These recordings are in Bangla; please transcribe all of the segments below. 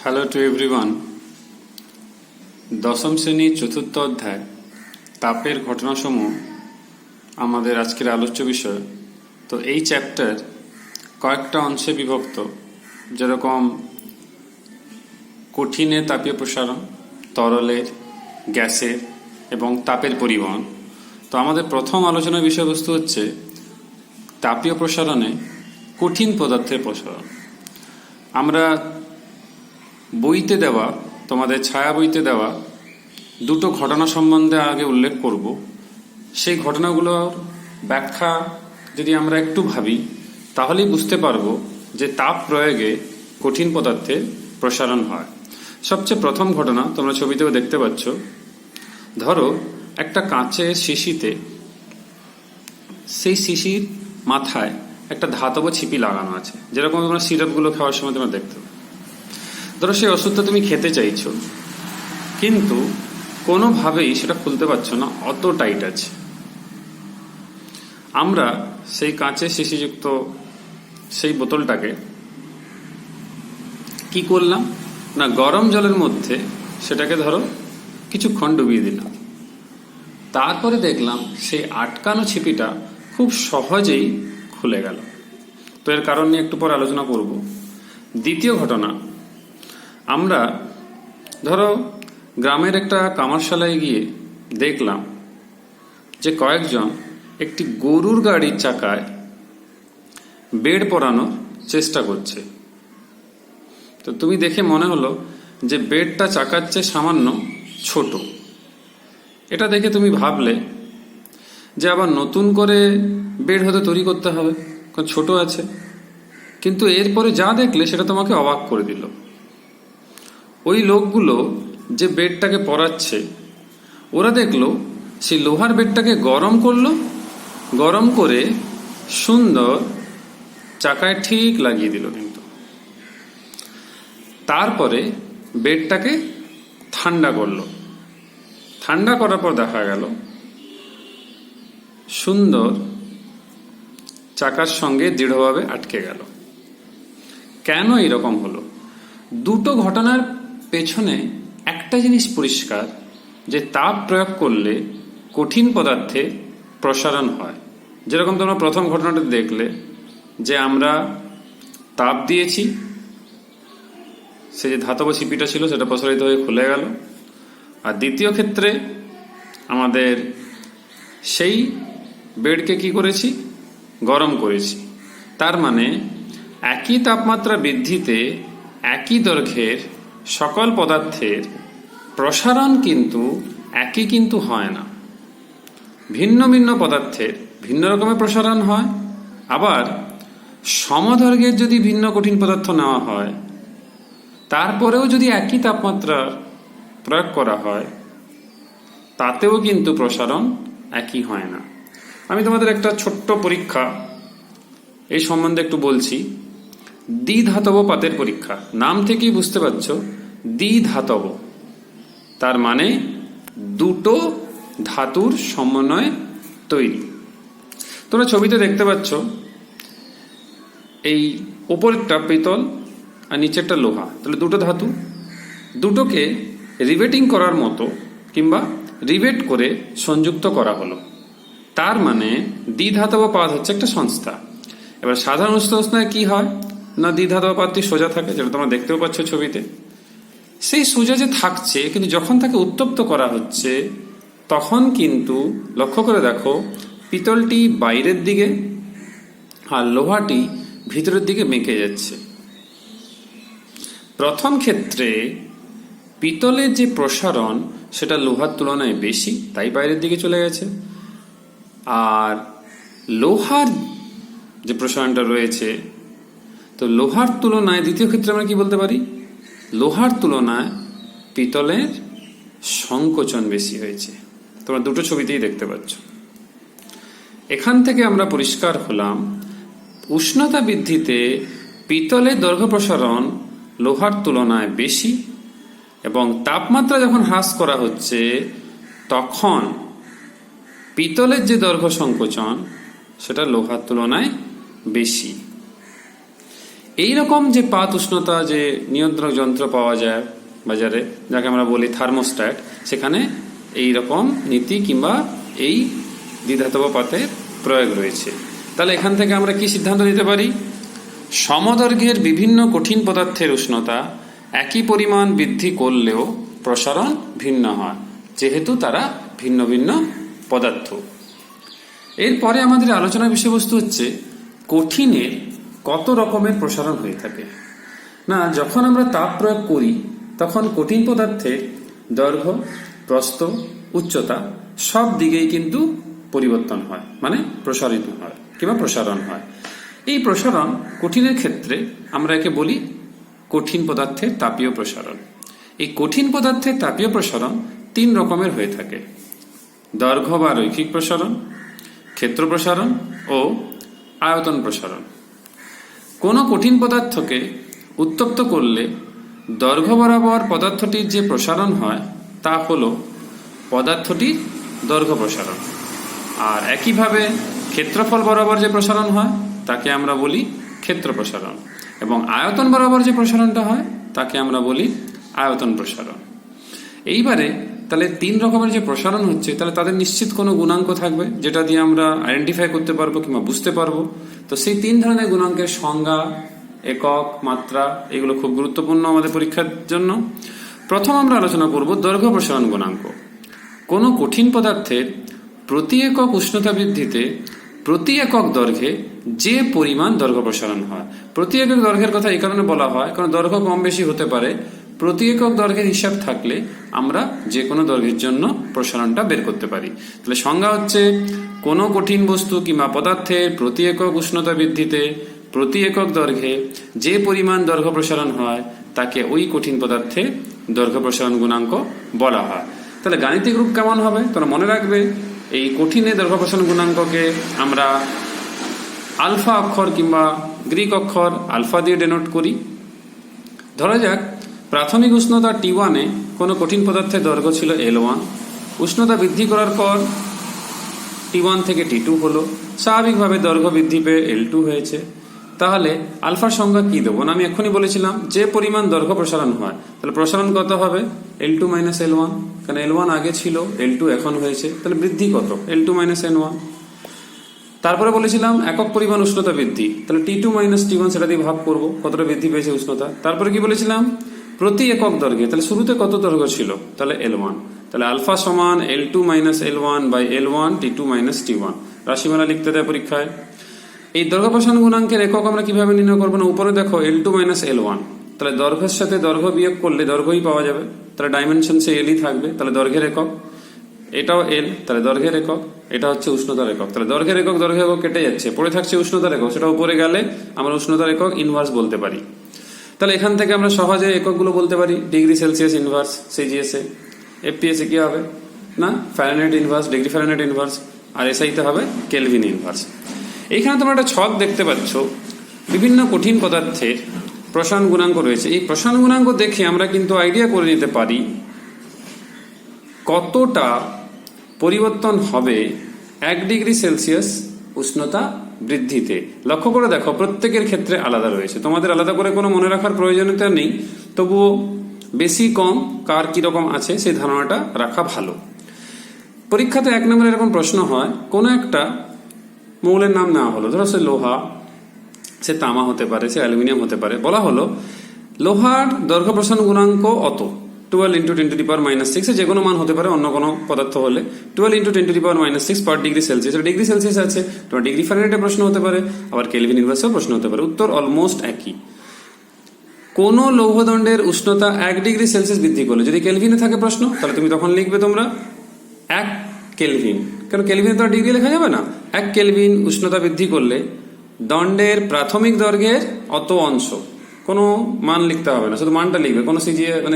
Hello to everyone. দশম শ্রেণীর চতুর্থ অধ্যায় তাপের ঘটনাসমূহ আমাদের আজকের আলোচ্য বিষয়। তো এই চ্যাপ্টার কয়েকটা অংশে বিভক্ত, যেরকম কঠিনের তাপীয় প্রসারণ, তরলের, গ্যাসের এবং তাপের পরিবহন। তো আমাদের প্রথম আলোচনার বিষয়বস্তু হচ্ছে তাপীয় প্রসারণে কঠিন পদার্থের প্রসারণ। আমরা বইতে দেওয়া, তোমাদের ছায়া বইতে দেওয়া দুটো ঘটনা সম্বন্ধে আগে উল্লেখ করব। সেই ঘটনাগুলোর ব্যাখ্যা যদি আমরা একটু ভাবি, তাহলেই বুঝতে পারবো যে তাপ প্রয়োগে কঠিন পদার্থের প্রসারণ হয়। সবচেয়ে প্রথম ঘটনা তোমরা ছবিতেও দেখতে পাচ্ছ। ধরো একটা কাঁচের শিশিতে, সেই শিশির মাথায় একটা ধাতব ছিপি লাগানো আছে, যেরকম তোমরা সিরাপগুলো খাওয়ার সময় তোমরা দেখতে পাবে। ধরো সেই ওষুধটা তুমি খেতে চাইছো, কিন্তু কোনোভাবেই সেটা খুলতে পারছো না, অত টাইট আছে। আমরা সেই কাঁচের শিশিযুক্ত সেই বোতলটাকে কি করলাম না, গরম জলের মধ্যে সেটাকে ধরো কিছুক্ষণ ডুবিয়ে দিলাম। তারপরে দেখলাম সেই আটকানো ছিপিটা খুব সহজেই খুলে গেল। তো এর কারণ নিয়ে একটু পরে আলোচনা করব। দ্বিতীয় ঘটনা, আমরা ধরো গ্রামের একটা কামারশালায় গিয়ে দেখলাম যে কয়েকজন একটি গরুর গাড়ির চাকায় বেড পরানোর চেষ্টা করছে। তো তুমি দেখে মনে হলো যে বেডটা চাকার চেয়ে সামান্য ছোট। এটা দেখে তুমি ভাবলে যে আবার নতুন করে বেড হয়তো তৈরি করতে হবে, কারণ ছোট আছে। কিন্তু এরপরে যা দেখলে সেটা তোমাকে অবাক করে দিল। ওই লোকগুলো যে বেডটাকে পরাচ্ছে, ওরা দেখলো সেই লোহার বেডটাকে গরম করলো, গরম করে সুন্দর চাকায় ঠিক লাগিয়ে দিল। কিন্তু তারপরে বেডটাকে ঠান্ডা করলো। ঠান্ডা করার পর দেখা গেল সুন্দর চাকার সঙ্গে দৃঢ়ভাবে আটকে গেল। কেন এরকম হলো? দুটো ঘটনার পেছনে একটা জিনিস পরিষ্কার, যে তাপ প্রয়োগ করলে কঠিন পদার্থের প্রসারণ হয়। যেরকম তোমরা প্রথম ঘটনাটা দেখলে যে আমরা তাপ দিয়েছি, সে যে ধাতব ছিপিটা ছিল সেটা প্রসারিত হয়ে খুলে গেল। আর দ্বিতীয় ক্ষেত্রে আমাদের সেই বেডকে কি করেছি, গরম করেছি। তার মানে একই তাপমাত্রা বৃদ্ধিতে একই দৈর্ঘ্যের সকল পদার্থের প্রসারণ কিন্তু একই কিন্তু হয় না। ভিন্ন ভিন্ন পদার্থের ভিন্ন রকমের প্রসারণ হয়। আবার সমদৈর্ঘ্যের যদি ভিন্ন কঠিন পদার্থ নেওয়া হয়, তারপরেও যদি একই তাপমাত্রার প্রয়োগ করা হয়, তাতেও কিন্তু প্রসারণ একই হয় না। আমি তোমাদের একটা ছোট্ট পরীক্ষা এই সম্বন্ধে একটু বলছি। দ্বিধাতব পাতের পরীক্ষা, নাম থেকেই বুঝতে পারছো দ্বিধাতব, তার মানে দুটো ধাতুর সমন্বয়ে তৈরি। তোমরা ছবিতে দেখতে পাচ্ছ এই ওপরেরটা পিতল আর নিচেরটা লোহা, তাহলে দুটো ধাতু, দুটোকে রিভেটিং করার মতো কিংবা রিভেট করে সংযুক্ত করা হলো। তার মানে দ্বিধাতব পাত হচ্ছে একটা সংস্থা। এবার সাধারণ উষ্ণায় কি হয় না, দ্বিধাতব পাতটি সোজা থাকে, যেটা তোমরা দেখতেও পাচ্ছ ছবিতে। সেই সোজা যে থাকছে, কিন্তু যখন তাকে উত্তপ্ত করা হচ্ছে তখন কিন্তু লক্ষ্য করে দেখো পিতলটি বাইরের দিকে আর লোহাটি ভিতরের দিকে বেঁকে যাচ্ছে। প্রথম ক্ষেত্রে পিতলের যে প্রসারণ সেটা লোহার তুলনায় বেশি, তাই বাইরের দিকে চলে গেছে। আর লোহার যে প্রসারণটা রয়েছে, তো লোহার তুলনায় দ্বিতীয় ক্ষেত্রে আমরা কি বলতে পারি, লোহার তুলনায় পিতলের সংকোচন বেশি হয়েছে। তোমরা দুটো ছবিতেই দেখতে পাচ্ছ। এখান থেকে আমরা পরিষ্কার হলাম উষ্ণতা বৃদ্ধিতে পিতলের দৈর্ঘ্য প্রসারণ লোহার তুলনায় বেশি, এবং তাপমাত্রা যখন হ্রাস করা হচ্ছে তখন পিতলের যে দৈর্ঘ্য সংকোচন সেটা লোহার তুলনায় বেশি। এইরকম যে পাত উষ্ণতা যে নিয়ন্ত্রক যন্ত্র পাওয়া যায় বাজারে, যাকে আমরা বলি থার্মোস্ট্যাট, সেখানে এই রকম নীতি কিংবা এই দ্বিধাতব পাতের প্রয়োগ রয়েছে। তাহলে এখান থেকে আমরা কি সিদ্ধান্ত নিতে পারি? সমদৈর্ঘ্যের বিভিন্ন কঠিন পদার্থের উষ্ণতা একই পরিমাণ বৃদ্ধি করলেও প্রসারণ ভিন্ন হয়, যেহেতু তারা ভিন্ন ভিন্ন পদার্থ। এরপরে আমাদের আলোচনার বিষয়বস্তু হচ্ছে কঠিনের কত রকমের প্রসারণ হয়ে থাকে। না, যখন আমরা তাপ প্রয়োগ করি তখন কঠিন পদার্থের দৈর্ঘ্য, প্রস্থ, উচ্চতা সব দিকেই কিন্তু পরিবর্তন হয়, মানে প্রসারিত হয় কিংবা প্রসারণ হয়। এই প্রসারণ কঠিনের ক্ষেত্রে আমরা একে বলি কঠিন পদার্থের তাপীয় প্রসারণ। এই কঠিন পদার্থের তাপীয় প্রসারণ 3 রকমের হয়ে থাকে: দৈর্ঘ্য বা রৈখিক প্রসারণ, ক্ষেত্র প্রসারণ ও আয়তন প্রসারণ। কোনো কঠিন পদার্থকে উত্তপ্ত করলে দৈর্ঘ্য বরাবর পদার্থটির যে প্রসারণ হয় তা হলো পদার্থটির দৈর্ঘ্য প্রসারণ, আর একইভাবে ক্ষেত্রফল বরাবর যে প্রসারণ হয় তাকে আমরা বলি ক্ষেত্র প্রসারণ, এবং আয়তন বরাবর যে প্রসারণটা হয় তাকে আমরা বলি আয়তন প্রসারণ। এইবারে তাহলে 3 রকমের যে প্রসারণ হচ্ছে, তাহলে তাদের নিশ্চিত কোনো গুণাঙ্ক থাকবে যেটা দিয়ে আমরা আইডেন্টিফাই করতে পারবো কিংবা বুঝতে পারবো। তো সেই 3 ধরনের গুণাঙ্কের সংজ্ঞা, একক, মাত্রা, এগুলো খুব গুরুত্বপূর্ণ আমাদের পরীক্ষার জন্য। প্রথম আমরা আলোচনা করব দৈর্ঘ্য প্রসারণ গুণাঙ্ক। কোনো কঠিন পদার্থের প্রতি একক উষ্ণতা বৃদ্ধিতে প্রতি একক দৈর্ঘ্যে যে পরিমাণ দৈর্ঘ্য প্রসারণ হয়। প্রতি একক দৈর্ঘ্যের কথা এই কারণে বলা হয় কারণ দৈর্ঘ্য কম বেশি হতে পারে। প্রতি একক দৈর্ঘ্যের হিসাব থাকলে আমরা যে কোনো দৈর্ঘ্যের জন্য প্রসারণটা বের করতে পারি। তাহলে সংজ্ঞা হচ্ছে কোনো কঠিন বস্তু কিংবা পদার্থের প্রতি একক উষ্ণতা বৃদ্ধিতে প্রতি একক দৈর্ঘ্যে যে পরিমাণ দৈর্ঘ্য প্রসারণ হয় তাকে ওই কঠিন পদার্থের দৈর্ঘ্য প্রসারণ গুণাঙ্ক বলা হয়। তাহলে গাণিতিক রূপ কেমন হবে তোমরা মনে রাখবে। এই কঠিনের দৈর্ঘ্য প্রসারণ গুণাঙ্ককে আমরা আলফা অক্ষর কিংবা গ্রিক অক্ষর আলফা দিয়ে ডেনোট করি। ধরা যাক প্রাথমিক উষ্ণতা T1 এ কোনো কঠিন পদার্থের দৈর্ঘ্য ছিল L1। উষ্ণতা বৃদ্ধি করার পর T1 থেকে T2 হলো, স্বাভাবিকভাবে দৈর্ঘ্য বৃদ্ধি পেয়ে L2 হয়েছে। তাহলে আলফার সংজ্ঞা কি দেবো না, আমি এক্ষুনি বলেছিলাম যে পরিমাণ দৈর্ঘ্য প্রসারণ হয়, তাহলে প্রসারণ কত হবে L2 মাইনাস L1, কারণ L1 আগে ছিল L2 এখন হয়েছে, তাহলে বৃদ্ধি কত L2 মাইনাস N1। তারপরে বলেছিলাম একক পরিমাণ উষ্ণতা বৃদ্ধি, তাহলে T2 মাইনাস T1 সেটা দিয়ে ভাগ করবো কতটা বৃদ্ধি পেয়েছে উষ্ণতা। তারপরে কি বলেছিলাম প্রতি একক দৈর্ঘ্যে, তাহলে শুরুতে কত দৈর্ঘ্য ছিল তাহলে L1, তাহলে আলফা সমান L2 minus L1 by L1 T2 minus T1। রাশিমালা লিখতে দেয় পরীক্ষায়। এই দৈর্ঘ্য প্রসারণ গুণাঙ্কের একক আমরা কিভাবে নির্ণয় করবো না, উপরে দেখো L2 মাইনাস L1, তাহলে দৈর্ঘ্যের সাথে দৈর্ঘ্য বিয়োগ করলে দৈর্ঘ্যই পাওয়া যাবে, তাহলে ডাইমেনশন সে Lই থাকবে, তাহলে দৈর্ঘ্যের একক। এটাও L, তাহলে দৈর্ঘ্যের একক। এটা হচ্ছে উষ্ণতার একক, তাহলে দৈর্ঘ্যের একক দৈর্ঘ্য একক কেটে যাচ্ছে, পড়ে থাকছে উষ্ণতার একক, সেটা উপরে গেলে আমরা উষ্ণতার একক ইনভার্স বলতে পারি। তাহলে এখান থেকে আমরা সহজে এককগুলো বলতে পারি, ডিগ্রি সেলসিয়াস ইনভার্স সিজিএসএ, এফপিএসএ কি হবে না Fahrenheit inverse, degree Fahrenheit inverse, আর এসআইতে হবে কেলভিন ইনভার্স। এইখানে তোমরা একটা ছক দেখতে পাচ্ছ, বিভিন্ন কঠিন পদার্থের প্রসারণ গুণাঙ্ক রয়েছে। এই প্রসারণ গুণাঙ্ক দেখে আমরা কিন্তু আইডিয়া করে নিতে পারি কতটা পরিবর্তন হবে 1 ডিগ্রি সেলসিয়াস উষ্ণতা বৃদ্ধিতে। লক্ষ্য করে দেখো প্রত্যেকের ক্ষেত্রে আলাদা রয়েছে, তোমাদের আলাদা করে কোনো মনে রাখার প্রয়োজনীয়তা নেই, তবুও বেশি কম কার কিরকম আছে সেই ধারণাটা রাখা ভালো। পরীক্ষাতে 1 নম্বরে এরকম প্রশ্ন হয়, কোনো একটা মৌলের নাম নেওয়া হলো, ধরো সে লোহা, সে তামা হতে পারে, সে অ্যালুমিনিয়াম হতে পারে, বলা হলো লোহার দৈর্ঘ্য প্রসারণ গুণাঙ্ক অত 12 × 10⁻⁶, যে কোনো মান হতে পারে অন্য কোনো পদার্থ হলে 12 × 10⁻⁶ পার ডিগ্রি সেলসিয়াস। ডিগ্রি সেলসিয়াস আছে, তোমার ডিগ্রি ফারেনহাইটে প্রশ্ন হতে পারে, আবার কেলভিন ইনভার্সেও প্রশ্ন হতে পারে, উত্তর অলমোস্ট একই। কোন লৌহদণ্ডের উষ্ণতা 1 ডিগ্রি সেলসিয়াস বৃদ্ধি করলে, যদি কেলভিনে থাকে প্রশ্ন তাহলে তুমি তখন লিখবে তোমরা 1 কেলভিন, কারণ কেলভিনে তো আর ডিগ্রি লেখা যাবে না। 1 কেলভিন উষ্ণতা বৃদ্ধি করলে দণ্ডের প্রাথমিক দৈর্ঘ্যের অত অংশ, কোনো মান লিখতে হবে না, শুধু মানটা লিখবে, কোনো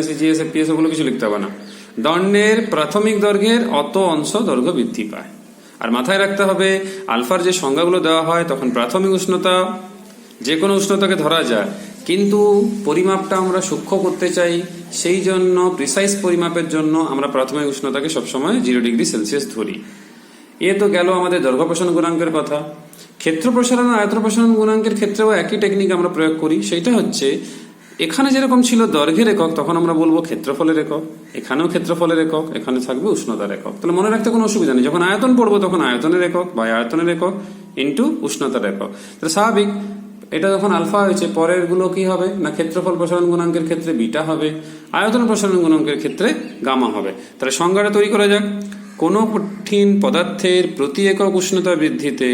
সিজিএস এফপিএস ওগুলো কিছু লিখতে হবে না। দণ্ডের প্রাথমিক দৈর্ঘ্যের অত অংশ দৈর্ঘ্য বৃদ্ধি পায়। আর মাথায় রাখতে হবে আলফার যে সংজ্ঞাগুলো দেওয়া হয় তখন প্রাথমিক উষ্ণতা যে কোনো উষ্ণতাকে ধরা যায়, কিন্তু পরিমাপটা আমরা সূক্ষ্ম করতে চাই, সেই জন্য প্রিসাইজ পরিমাপের জন্য আমরা প্রাথমিক উষ্ণতাকে সবসময় 0 ডিগ্রি সেলসিয়াস ধরি। এ তো গেল আমাদের দৈর্ঘ্য প্রসারণ গুণাঙ্কের কথা। ক্ষেত্র প্রসারণ আর আয়তন প্রসারণ গুণাঙ্কের ক্ষেত্রেও একই টেকনিক আমরা প্রয়োগ করি। সেইটা হচ্ছে, এখানে যেরকম ছিল দৈর্ঘ্যের একক, তখন আমরা বলবো ক্ষেত্রফলের একক, এখানেও ক্ষেত্রফলের একক, এখানে থাকবে উষ্ণতার একক। তাহলে মনে রাখতে কোনো অসুবিধা নেই, যখন আয়তন পড়বো তখন আয়তনের একক বা আয়তনের একক ইন্টু উষ্ণতার একক। তাহলে স্বাভাবিক, এটা যখন আলফা হয়েছে, পরের গুলো কি হবে না ক্ষেত্রফল প্রসারণ গুণাঙ্কের ক্ষেত্রে বিটা হবে, আয়তন প্রসারণ গুণাঙ্কের ক্ষেত্রে গামা হবে। তাহলে সংজ্ঞাটা তৈরি করা যাক। কোনো কঠিন পদার্থের প্রতি একক উষ্ণতা বৃদ্ধিতে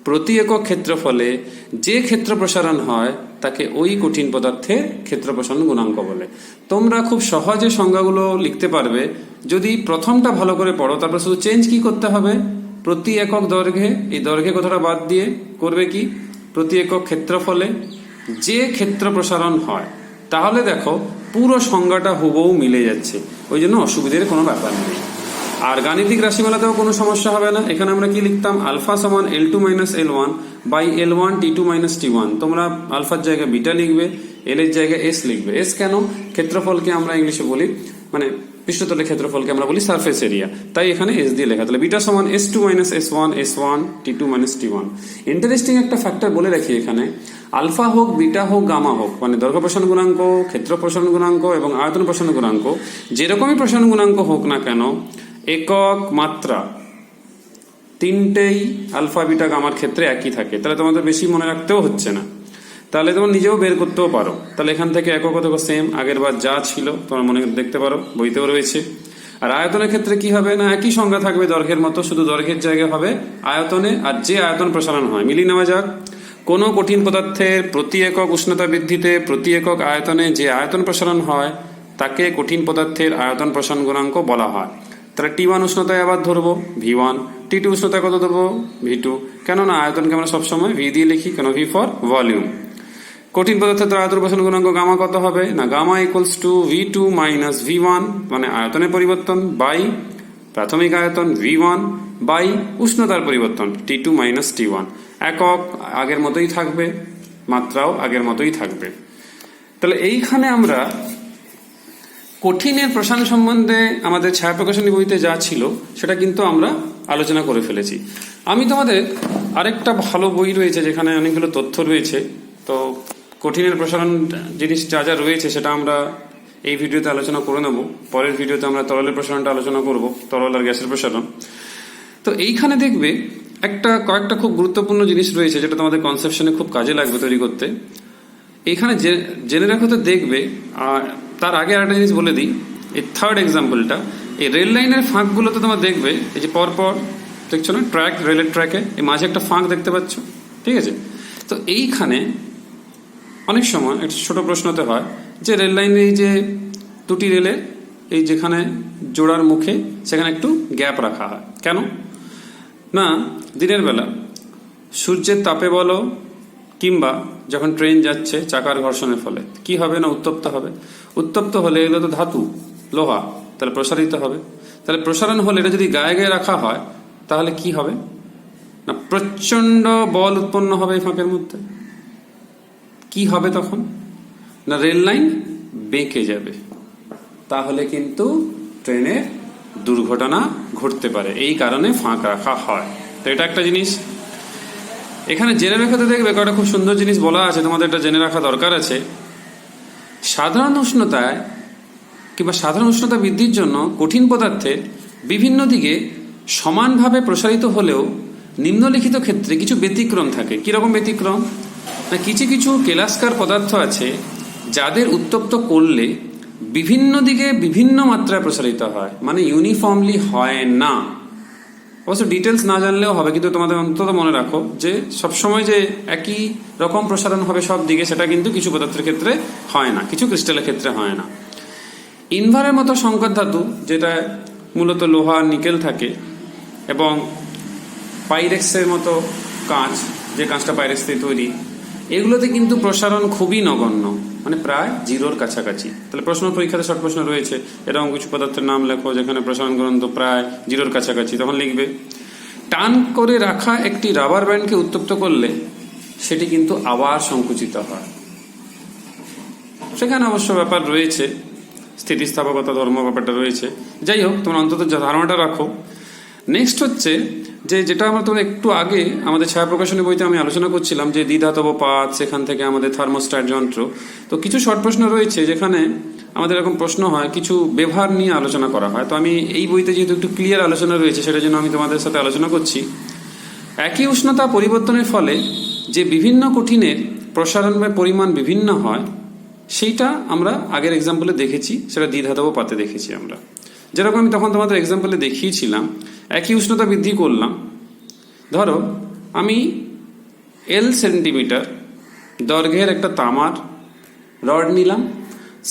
প্রতি একক ক্ষেত্রফলে যে ক্ষেত্র প্রসারণ হয় তাকে ওই কঠিন পদার্থের ক্ষেত্র প্রসারণ গুণাঙ্ক বলে। তোমরা খুব সহজে সংজ্ঞাগুলো লিখতে পারবে যদি প্রথমটা ভালো করে পড়ো। তারপর শুধু চেঞ্জ কি করতে হবে, প্রতি একক দৈর্ঘ্যে, এই দৈর্ঘ্যে কথাটা বাদ দিয়ে করবে কি প্রতি একক ক্ষেত্রফলে যে ক্ষেত্র প্রসারণ হয়। তাহলে দেখো পুরো সংজ্ঞাটা হুবহু মিলে যাচ্ছে, ওই জন্য অসুবিধার কোনো ব্যাপার নেই। আর গাণিতিক রাশিমালাতেও কোনো সমস্যা হবে না। এখানে আমরা কি লিখতাম, আলফা সমান L2 minus L1 by L1 T2 minus T1। তোমরা আলফার জায়গায় বিটা লিখবে, এল এর জায়গায় এস লিখবে। এস কেন, ক্ষেত্রফলকে আমরা ইংলিশে বলি, মানে পৃষ্ঠতলের ক্ষেত্রফলকে আমরা বলি সারফেস এরিয়া, তাই এখানে এস দিয়ে লেখা। তাহলে বিটা সমান S2 minus S1 S1 T2 minus T1। Interesting একটা ফ্যাক্টর বলে রাখি এখানে, আলফা হোক বিটা হোক গামা হোক, মানে দৈর্ঘ্য প্রসারণ গুণাঙ্ক, ক্ষেত্র প্রসারণ গুণাঙ্ক এবং আয়তন প্রসারণ গুণাঙ্ক, যেরকমই প্রসারণ গুণাঙ্ক হোক না কেন, একক মাত্রা তিনটেই আলফা বিটা গামার ক্ষেত্রে একই থাকে। তাহলে তোমাদের বেশি মনে রাখতেও হচ্ছে না, তাহলে তোমরা নিজেও বের করতেও পারো। তাহলে এখান থেকে একক অথবা সেম, আগের বার যা ছিল তোমরা মনে দেখতে পারো, বইতেও রয়েছে। আর আয়তনের ক্ষেত্রে কি হবে না, একই সংখ্যা থাকবে দৈর্ঘ্যের মতো, শুধু দৈর্ঘ্যের জায়গায় হবে আয়তনে, আর যে আয়তন প্রসারণ হয়। মিলিয়ে নেওয়া যাক, কোনো কঠিন পদার্থের প্রতি একক উষ্ণতা বৃদ্ধিতে প্রতি একক আয়তনে যে আয়তন প্রসারণ হয় তাকে কঠিন পদার্থের আয়তন প্রসারণ গুণাঙ্ক বলা হয়। তাহলে T1 উষ্ণতায় আবার ধরবো V1, T2 উষ্ণতায় কত ধরবো V2। কেননা আয়তনকে আমরা সবসময় V দিয়ে লিখি, কেন V ফর ভলিউম। কঠিন পদার্থের আয়তন প্রসারণ গুণাঙ্ক গামা কত হবে না, gamma equals two V2 minus V1, মানে আয়তনের পরিবর্তন বাই প্রাথমিক আয়তন V1 বাই উষ্ণতার পরিবর্তন T2 মাইনাস T1। একক আগের মতোই থাকবে, মাত্রাও আগের মতোই থাকবে। তাহলে এইখানে আমরা কঠিনের প্রসারণ সম্বন্ধে আমাদের ছায়া প্রকাশনী বইতে যা ছিল সেটা কিন্তু আমরা আলোচনা করে ফেলেছি। আমি তোমাদের আরেকটা ভালো বই রয়েছে যেখানে অনেকগুলো তথ্য রয়েছে। তো কঠিনের প্রসারণ জিনিস যা যা রয়েছে সেটা আমরা এই ভিডিওতে আলোচনা করে নেব। পরের ভিডিওতে আমরা তরলের প্রসারণটা আলোচনা করব, তরল আর গ্যাসের প্রসারণ। তো এইখানে দেখবে কয়েকটা খুব গুরুত্বপূর্ণ জিনিস রয়েছে যেটা তোমাদের কনসেপশনে খুব কাজে লাগবে তৈরি করতে। এইখানে জেনে রাখো তো দেখবে। তার আগে একটা জিনিস বলে দিই, এই থার্ড এক্সাম্পলটা, এই রেল লাইনের ফাঁকগুলোতে তোমার দেখবে এই যে পরপর দেখছো না ট্র্যাক, রেলের ট্র্যাকে এই মাঝে একটা ফাঁক দেখতে পাচ্ছ, ঠিক আছে। তো এইখানে অনেক সময় একটা ছোট প্রশ্নতে হয় যে রেল লাইনের এই যে দুটি রেলের এই যেখানে জোড়ার মুখে সেখানে একটু গ্যাপ রাখা হয় কেন না, দিনের বেলা সূর্যের তাপে বলো কিংবা যখন ট্রেন যাচ্ছে চাকার ঘর্ষণের ফলে কি হবে না উত্তপ্ত হবে। উত্তপ্ত হলে এগুলো তো ধাতু, লোহা, তাহলে প্রসারিত হবে। তাহলে প্রসারণ হলে এটা যদি গায়ে গায়ে রাখা হয় তাহলে কি হবে না, প্রচন্ড বল উৎপন্ন হবে এই ফাঁকের মধ্যে। কি হবে তখন না, রেল লাইন বেঁকে যাবে, তাহলে কিন্তু ট্রেনের দুর্ঘটনা ঘটতে পারে। এই কারণে ফাঁক রাখা হয়। তো এটা একটা জিনিস এখানে জেনে রাখাতে দেখবে কয়েকটা খুব সুন্দর জিনিস বলা আছে, তোমাদের এটা জেনে রাখা দরকার আছে। সাধারণ উষ্ণতায় কিংবা সাধারণ উষ্ণতা বৃদ্ধির জন্য কঠিন পদার্থের বিভিন্ন দিকে সমানভাবে প্রসারিত হলেও নিম্নলিখিত ক্ষেত্রে কিছু ব্যতিক্রম থাকে। কিরকম ব্যতিক্রম না, কিছু কিছু কেলাস্কার পদার্থ আছে যাদের উত্তপ্ত করলে বিভিন্ন দিকে বিভিন্ন মাত্রায় প্রসারিত হয়, মানে ইউনিফর্মলি হয় না। অবশ্য ডিটেলস না জানলেও হবে, কিন্তু তোমাদের অন্তত মনে রাখো যে সবসময় যে একই রকম প্রসারণ হবে সব দিকে সেটা কিন্তু কিছু পদার্থের ক্ষেত্রে হয় না, কিছু ক্রিস্টালের ক্ষেত্রে হয় না। ইনভারের মতো সংকর ধাতু যেটা মূলত লোহা নিকেল থাকে, এবং পাইরেক্সের মতো কাঁচ, যে কাঁচটা পাইরেক্স দিয়ে তৈরি, এগুলোতে কিন্তু প্রসারণ খুবই নগণ্য, মানে প্রায় জিরোর কাছাকাছি। তাহলে প্রশ্ন পরীক্ষাতে শর্ট প্রশ্ন রয়েছে এরকম কিছু পদার্থের নাম লেখো যেখানে প্রসারণ ঘনত্ব প্রায় জিরোর কাছাকাছি, তখন লিখবে টান করে রাখা একটি রাবার ব্যান্ডকে উত্তপ্ত করলে সেটি কিন্তু আবার সংকুচিত হয়। সেখানে অবশ্য ব্যাপার রয়েছে, স্থিতিস্থাপকতা ধর্ম ব্যাপারটা রয়েছে। যাই হোক, তোমরা অন্তত ধারণাটা রাখো। নেক্সট হচ্ছে যেটা আমরা তোমাদের একটু আগে আমাদের ছায়া প্রকাশনী বইতে আমি আলোচনা করছিলাম যে দ্বিধাতব পাত, সেখান থেকে আমাদের থার্মোস্ট্যাট যন্ত্র। তো কিছু শর্ট প্রশ্ন রয়েছে যেখানে আমাদের এরকম প্রশ্ন হয়, কিছু ব্যবহার নিয়ে আলোচনা করা হয়। তো আমি এই বইতে যেহেতু একটু ক্লিয়ার আলোচনা রয়েছে সেটার জন্য আমি তোমাদের সাথে আলোচনা করছি। একই উষ্ণতা পরিবর্তনের ফলে যে বিভিন্ন কঠিনের প্রসারণ বা পরিমাণ বিভিন্ন হয়, সেইটা আমরা আগের এক্সাম্পলে দেখেছি, সেটা দ্বিধাতব পাতে দেখেছি আমরা। যেরকম আমি তখন তোমাদের এক্সাম্পলে দেখিয়েছিলাম, একই উষ্ণতা বৃদ্ধি করলাম। ধরো আমি L সেন্টিমিটার দৈর্ঘ্যের একটা তামার রড নিলাম,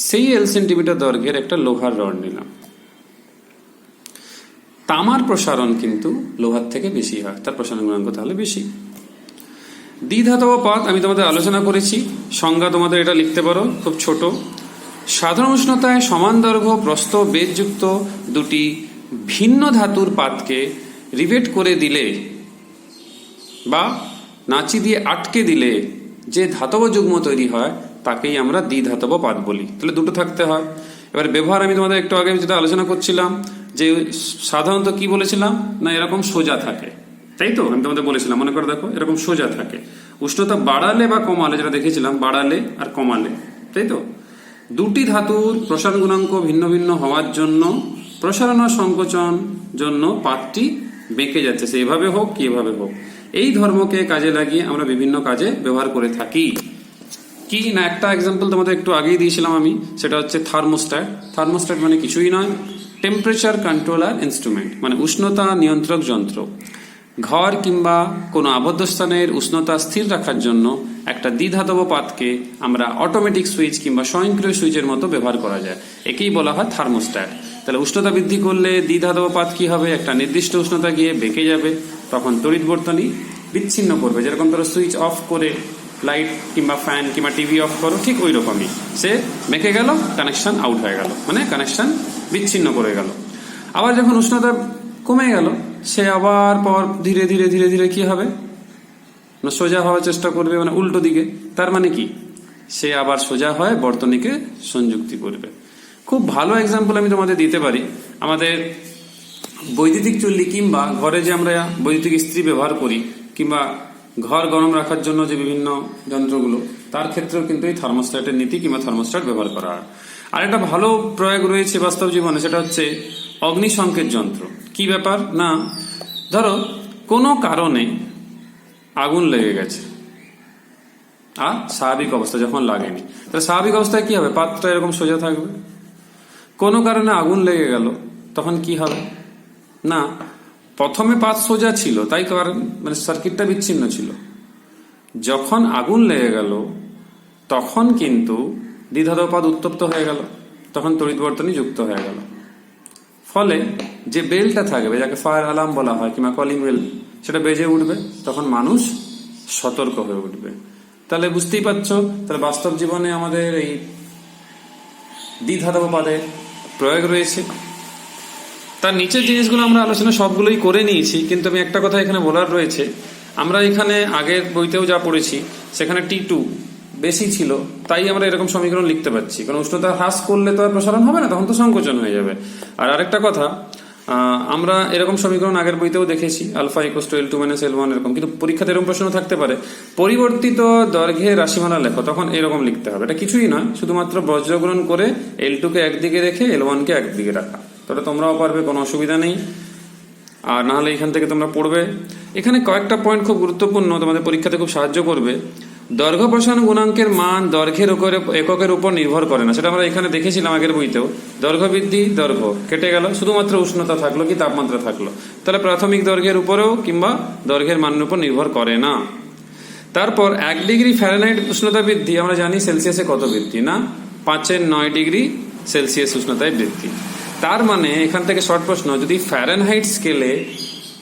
সেই L সেন্টিমিটার দৈর্ঘ্যের একটা লোহার রড নিলাম। তামার প্রসারণ কিন্তু লোহার থেকে বেশি হয়, তার প্রসারণ গুণাঙ্ক তাহলে বেশি। দ্বিধাতব পাত আমি তোমাদের আলোচনা করেছি, সংজ্ঞা তোমাদের এটা লিখতে পারো, খুব ছোট। সাধারণ উষ্ণতায় সমান দৈর্ঘ্য প্রস্থ বেধযুক্ত দুটি ভিন্ন ধাতুর পাতকে রিভেট করে দিলে বা নাচি দিয়ে আটকে দিলে যে ধাতব যুগ্ম তৈরি হয় তাকেই আমরা দ্বিধাতব পাত বলি। তাহলে দুটো থাকতে হয়। এবার ব্যবহার আমি তোমাদের একটু আগে যেটা আলোচনা করছিলাম যে সাধারণত কি বলেছিলাম না, এরকম সোজা থাকে, তাই তো? আমি তোমাদের বলেছিলাম, মনে করে দেখো, এরকম সোজা থাকে। উষ্ণতা বাড়ালে বা কমালে, যেটা দেখেছিলাম বাড়ালে আর কমালে, তাই তো? দুটি ধাতুর প্রসারণ গুণাঙ্ক ভিন্ন ভিন্ন হওয়ার জন্য প্রসারণ ও সংকোচন জন্য পাতটি বেঁকে যাচ্ছে, সে এভাবে হোক কি এভাবে হোক। এই ধর্মকে কাজে লাগিয়ে আমরা বিভিন্ন কাজে ব্যবহার করে থাকি। কি না, একটা এক্সাম্পল তোমাদের একটু আগেই দিয়েছিলাম আমি, সেটা হচ্ছে থার্মোস্ট্যাট। থার্মোস্ট্যাট মানে কিছুই নয়, টেম্পারেচার কন্ট্রোলার ইনস্ট্রুমেন্ট, মানে উষ্ণতা নিয়ন্ত্রক যন্ত্র। ঘর কিংবা কোনো আবদ্ধ স্থানের উষ্ণতা স্থির রাখার জন্য একটা দ্বিধাতব পাতকে আমরা অটোমেটিক সুইচ কিংবা স্বয়ংক্রিয় সুইচের মতো ব্যবহার করা যায়, একেই বলা হয় থার্মোস্ট্যাট। তাহলে উষ্ণতা বৃদ্ধি করলে দ্বিধাতব পাত কি হবে, একটা নির্দিষ্ট উষ্ণতা গিয়ে বেঁকে যাবে, তখন তড়িৎ বর্তনী বিচ্ছিন্ন করবে। যেরকম ধরো সুইচ অফ করে লাইট কিংবা ফ্যান কিংবা টিভি অফ করো, ঠিক ওই রকমই সে বেঁকে গেল, কানেকশন আউট হয়ে গেল, মানে কানেকশন বিচ্ছিন্ন করে গেল। আবার যখন উষ্ণতা কমে গেল, সে আবার পর ধীরে ধীরে ধীরে ধীরে কি হবে না, সোজা হওয়ার চেষ্টা করবে, মানে উল্টো দিকে। তার মানে কি, সে আবার সোজা হয় বর্তনীকে সংযুক্তি করবে। খুব ভালো এক্সাম্পল আমি তোমাদের দিতে পারি, আমাদের বৈদ্যুতিক চুল্লি কিংবা ঘরে যে আমরা বৈদ্যুতিক ইস্ত্রি ব্যবহার করি, কিংবা ঘর গরম রাখার জন্য যে বিভিন্ন যন্ত্রগুলো, তার ক্ষেত্রেও কিন্তু এই থার্মোস্ট্যাটের নীতি কিংবা থার্মোস্ট্যাট ব্যবহার করা হয়। আর একটা ভালো প্রয়োগ রয়েছে বাস্তব জীবনে, সেটা হচ্ছে অগ্নিসংকেত যন্ত্র। কি ব্যাপার না, ধরো কোনো কারণে আগুন লেগে গেছে আর স্বাভাবিক অবস্থা যখন লাগেনি, তাহলে স্বাভাবিক অবস্থায় কি হবে, পাতটা এরকম সোজা থাকবে। কোনো কারণে আগুন লেগে গেল, তখন কি হবে না, প্রথমে পাত সোজা ছিল, তাই কারণ মানে সার্কিটটা বিচ্ছিন্ন ছিল। যখন আগুন লেগে গেল তখন কিন্তু দ্বিধাতব পাত উত্তপ্ত হয়ে গেল, তখন তড়িৎ বর্তনী যুক্ত হয়ে গেল। ফলে যে বেলটা থাকবে, যাকে ফায়ার অ্যালার্ম বলা হয় কিংবা কলিং বেল, সেটা বেজে উঠবে, তখন মানুষ সতর্ক হয়ে উঠবে। তাহলে বুঝতেই পারছো, তাহলে বাস্তব জীবনে আমাদের এই দ্বিধাতব পাদের প্রয়োগ রয়েছে। তার নিচের জিনিসগুলো আমরা আলোচনা সবগুলোই করে নিয়েছি, কিন্তু আমি একটা কথা এখানে বলার রয়েছে, আমরা এখানে আগের বইতেও যা পড়েছি সেখানে T2 বেশি ছিল, তাই আমরা এরকম সমীকরণ লিখতে পারছি। কারণ উষ্ণতা হ্রাস করলে তো আর প্রসারণ হবে না, তখন তো সংকোচন হয়ে যাবে। আর আরেকটা কথা, আমরা এরকম সমীকরণ আগের বইতেও দেখেছি, alpha equals two L2 - L1 এরকম। কিন্তু পরীক্ষাতে এরকম প্রশ্ন থাকতে পারে, পরিবর্তিত দৈর্ঘ্যের রাশিমালা লেখো, তখন এরকম লিখতে হবে। এটা কিছুই নয়, শুধুমাত্র বজ্রগ্রহণ করে L2 কে একদিকে রেখে L1 কে একদিকে রাখা। তাহলে তোমরাও পারবে, কোনো অসুবিধা নেই। আর না হলে এখান থেকে তোমরা পড়বে। এখানে কয়েকটা পয়েন্ট খুব গুরুত্বপূর্ণ, তোমাদের পরীক্ষাতে খুব সাহায্য করবে। দৈর্ঘ্য প্রসারণ গুণাঙ্কের মান দৈর্ঘ্যের এককের উপর নির্ভর করে না, সেটা আমরা এখানে দেখেছিলাম আগের বইতেও। দৈর্ঘ্য বৃদ্ধি, দৈর্ঘ্য কেটে গেল, শুধুমাত্র উষ্ণতা থাকলো কি তাপমাত্রা থাকলো। তাহলে প্রাথমিক দৈর্ঘ্যের উপরেও কিংবা দৈর্ঘ্যের মানের উপর নির্ভর করে না। তারপর 1 ডিগ্রি ফ্যারেনহাইট উষ্ণতা বৃদ্ধি, আমরা জানি সেলসিয়াসে কত বৃদ্ধি না, 5-9 ডিগ্রি সেলসিয়াস উষ্ণতায় বৃদ্ধি। তার মানে এখান থেকে শর্ট প্রশ্ন, যদি ফ্যারেনহাইট স্কেলে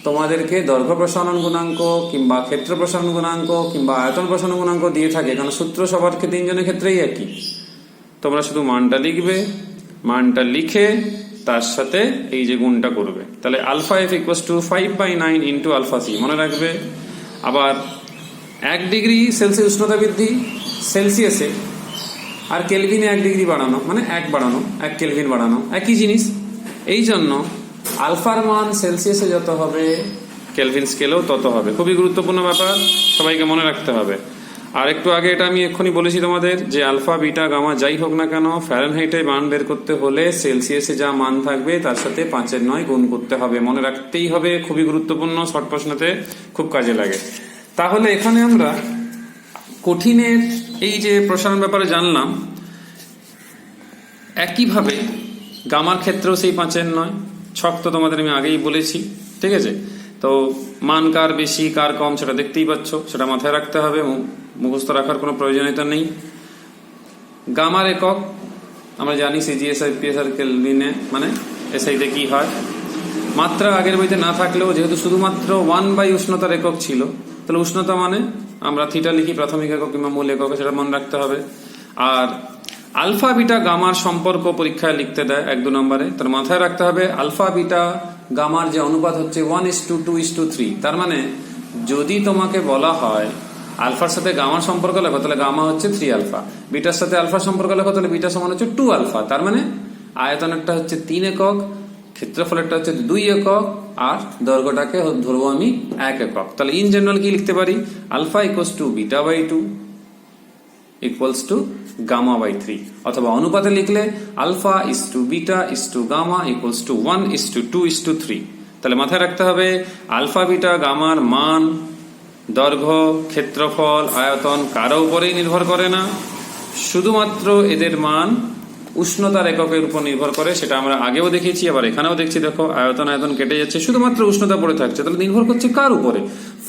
তোমাদেরকে দৈর্ঘ্য প্রসারণ গুণাঙ্ক কিংবা ক্ষেত্র প্রসারণ গুণাঙ্ক কিংবা আয়তন প্রসারণ গুণাঙ্ক দিয়ে থাকে, কারণ সূত্র সবার তিনজনের ক্ষেত্রেই একই, তোমরা শুধু মানটা লিখবে, মানটা লিখে তার সাথে এই যে গুণটা করবে। তাহলে alpha F equals to 5/9 into alpha C, মনে রাখবে। আবার 1 ডিগ্রি সেলসিয়াস উষ্ণতা বৃদ্ধি সেলসিয়াসে, আর কেলভিনে 1 ডিগ্রি বাড়ানো, মানে 1 বাড়ানো, 1 কেলভিন বাড়ানো, একই জিনিস। এই জন্য আলফার মান সেলসিয়াসে যত হবে কেলভিন স্কেলেও তত হবে। খুবই গুরুত্বপূর্ণ ব্যাপার, সবাইকে মনে রাখতে হবে। আর একটু আগে এটা আমি এক্ষুনি বলেছি তোমাদের যে আলফা বিটা গামা যাই হোক না কেন ফ্যারেনহাইটে মান বের করতে হলে সেলসিয়াসে যা মান থাকবে তার সাথে 5/9 গুণ করতে হবে, মনে রাখতেই হবে। খুবই গুরুত্বপূর্ণ, শর্ট প্রশ্নতে খুব কাজে লাগে। তাহলে এখানে আমরা কঠিনের এই যে প্রসারণ ব্যাপারে জানলাম, একইভাবে গামার ক্ষেত্রেও সেই 5/9 ছক তো তোমাদের আমি আগেই বলেছি, ঠিক আছে? তো মান কার বেশি কার কম সেটা দেখতেই পাচ্ছ, সেটা মাথায় রাখতে হবে, মুখস্থ রাখার কোনো প্রয়োজনীয়তা নেই। গামার একক আমরা জানি সিজিএসআই পিএসআর কেলভিনে, মানে এসআইতে কি হয়। মাত্রা আগের বইতে না থাকলেও যেহেতু শুধুমাত্র 1/, উষ্ণতার একক ছিল, তাহলে উষ্ণতা মানে আমরা থিটা লিখি প্রাথমিক একক কিংবা মূল একক, সেটা মনে রাখতে হবে। আর আলফা বিটা গামার সম্পর্ক পরীক্ষায় লিখতে দেয় 1-2 নম্বরে, তার মাথায় রাখতে হবে আলফা বিটা গামার যে অনুপাত হচ্ছে 1:2:3। তার মানে যদি তোমাকে বলা হয় আলফার সাথে গামার সম্পর্ক লেখো, তাহলে গামা হচ্ছে 3 আলফা, বিটার সাথে আলফার সম্পর্ক লেখো, তাহলে বিটা সমান হচ্ছে 2 আলফা। তার মানে আয়তনেরটা হচ্ছে 3 একক, ক্ষেত্রফলেরটা হচ্ছে 2 একক, আর দৈর্ঘ্যটাকে ধরবো আমি 1 একক। তাহলে ইন জেনারেল কি লিখতে পারি? Alpha equals to beta equals to gamma, অথবা অনুপাতে লিখলে alpha is to beta is to gamma equals to 1:2:3। তাহলে মাথায় রাখতে হবে আলফা বিটা গামার মান, দৈর্ঘ্য, ক্ষেত্রফল, আয়তন কারো উপরেই নির্ভর করে না, শুধুমাত্র এদের মান উষ্ণতার এককের উপর নির্ভর করে। সেটা আমরা আগেও দেখেছি, আবার এখানেও দেখছি। দেখো আয়তন কেটে যাচ্ছে, শুধুমাত্র উষ্ণতা পড়ে থাকছে। তাহলে নির্ভর করছে কার উপরে?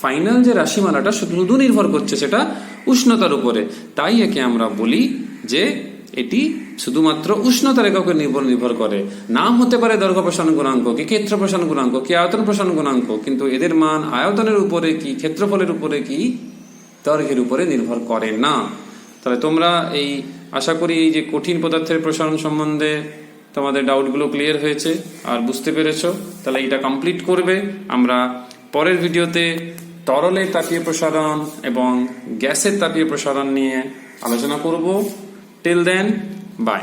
ফাইনাল যে রাশিমালাটা শুধু নির্ভর করছে সেটা উষ্ণতার উপরে। তাই একে আমরা বলি যে এটি শুধুমাত্র উষ্ণতার এককের নির্ভর করে। নাম হতে পারে দৈর্ঘ্য প্রসারণ গুণাঙ্ক, কি ক্ষেত্র প্রসারণ গুণাঙ্ক, কি আয়তন প্রসারণ গুণাঙ্ক, কিন্তু এদের মান আয়তনের উপরে কি ক্ষেত্রফলের উপরে কি দৈর্ঘ্যের উপরে নির্ভর করে না। তাহলে তোমরা এই আশা করি এই যে কঠিন পদার্থের প্রসারণ সম্বন্ধে তোমাদের ডাউটগুলো ক্লিয়ার হয়েছে আর বুঝতে পেরেছো। তাহলে এটা কমপ্লিট করবে। আমরা পরের ভিডিওতে তরলের তাপীয় প্রসারণ এবং গ্যাসের তাপীয় প্রসারণ নিয়ে আলোচনা করব। Till then, by.